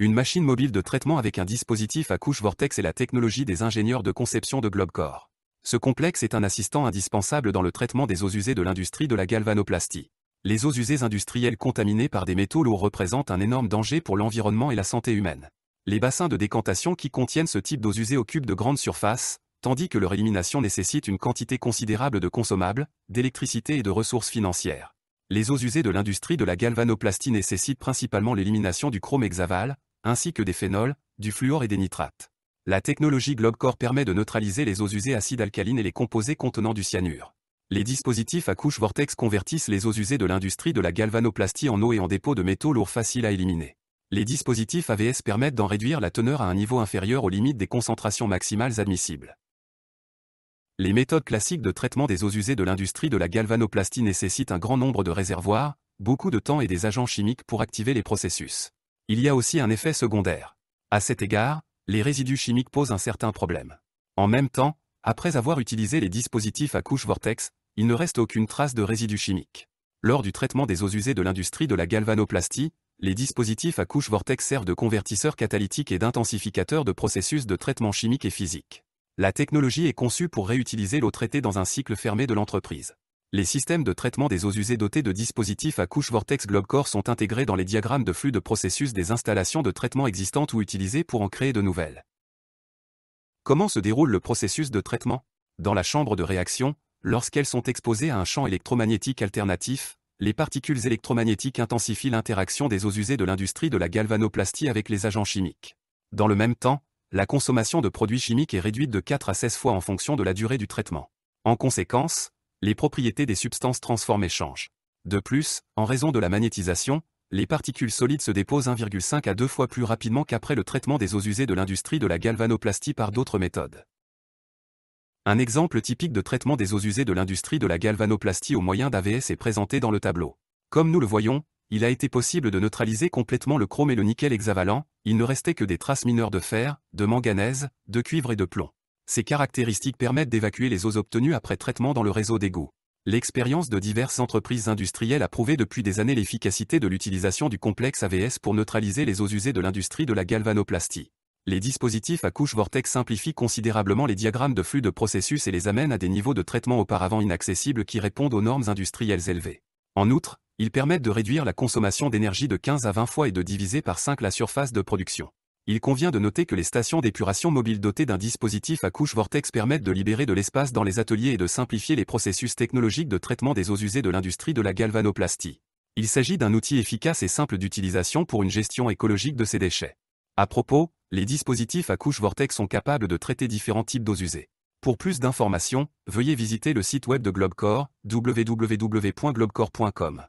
Une machine mobile de traitement avec un dispositif à couche Vortex est la technologie des ingénieurs de conception de Globcore. Ce complexe est un assistant indispensable dans le traitement des eaux usées de l'industrie de la galvanoplastie. Les eaux usées industrielles contaminées par des métaux lourds représentent un énorme danger pour l'environnement et la santé humaine. Les bassins de décantation qui contiennent ce type d'eaux usées occupent de grandes surfaces, tandis que leur élimination nécessite une quantité considérable de consommables, d'électricité et de ressources financières. Les eaux usées de l'industrie de la galvanoplastie nécessitent principalement l'élimination du chrome hexaval, ainsi que des phénols, du fluor et des nitrates. La technologie Globcore permet de neutraliser les eaux usées acides alcalines et les composés contenant du cyanure. Les dispositifs à couche Vortex convertissent les eaux usées de l'industrie de la galvanoplastie en eau et en dépôts de métaux lourds faciles à éliminer. Les dispositifs AVS permettent d'en réduire la teneur à un niveau inférieur aux limites des concentrations maximales admissibles. Les méthodes classiques de traitement des eaux usées de l'industrie de la galvanoplastie nécessitent un grand nombre de réservoirs, beaucoup de temps et des agents chimiques pour activer les processus. Il y a aussi un effet secondaire. À cet égard, les résidus chimiques posent un certain problème. En même temps, après avoir utilisé les dispositifs à couche Vortex, il ne reste aucune trace de résidus chimiques. Lors du traitement des eaux usées de l'industrie de la galvanoplastie, les dispositifs à couche Vortex servent de convertisseurs catalytiques et d'intensificateurs de processus de traitement chimique et physique. La technologie est conçue pour réutiliser l'eau traitée dans un cycle fermé de l'entreprise. Les systèmes de traitement des eaux usées dotés de dispositifs à couche Vortex Globcore sont intégrés dans les diagrammes de flux de processus des installations de traitement existantes ou utilisées pour en créer de nouvelles. Comment se déroule le processus de traitement? Dans la chambre de réaction, lorsqu'elles sont exposées à un champ électromagnétique alternatif, les particules électromagnétiques intensifient l'interaction des eaux usées de l'industrie de la galvanoplastie avec les agents chimiques. Dans le même temps, la consommation de produits chimiques est réduite de 4 à 16 fois en fonction de la durée du traitement. En conséquence, les propriétés des substances transformées changent. De plus, en raison de la magnétisation, les particules solides se déposent 1,5 à 2 fois plus rapidement qu'après le traitement des eaux usées de l'industrie de la galvanoplastie par d'autres méthodes. Un exemple typique de traitement des eaux usées de l'industrie de la galvanoplastie au moyen d'AVS est présenté dans le tableau. Comme nous le voyons, il a été possible de neutraliser complètement le chrome et le nickel hexavalent, il ne restait que des traces mineures de fer, de manganèse, de cuivre et de plomb. Ces caractéristiques permettent d'évacuer les eaux obtenues après traitement dans le réseau d'égouts. L'expérience de diverses entreprises industrielles a prouvé depuis des années l'efficacité de l'utilisation du complexe AVS pour neutraliser les eaux usées de l'industrie de la galvanoplastie. Les dispositifs à couche Vortex simplifient considérablement les diagrammes de flux de processus et les amènent à des niveaux de traitement auparavant inaccessibles qui répondent aux normes industrielles élevées. En outre, ils permettent de réduire la consommation d'énergie de 15 à 20 fois et de diviser par 5 la surface de production. Il convient de noter que les stations d'épuration mobiles dotées d'un dispositif à couche Vortex permettent de libérer de l'espace dans les ateliers et de simplifier les processus technologiques de traitement des eaux usées de l'industrie de la galvanoplastie. Il s'agit d'un outil efficace et simple d'utilisation pour une gestion écologique de ces déchets. À propos, les dispositifs à couche Vortex sont capables de traiter différents types d'eaux usées. Pour plus d'informations, veuillez visiter le site web de Globcore, www.globcore.com.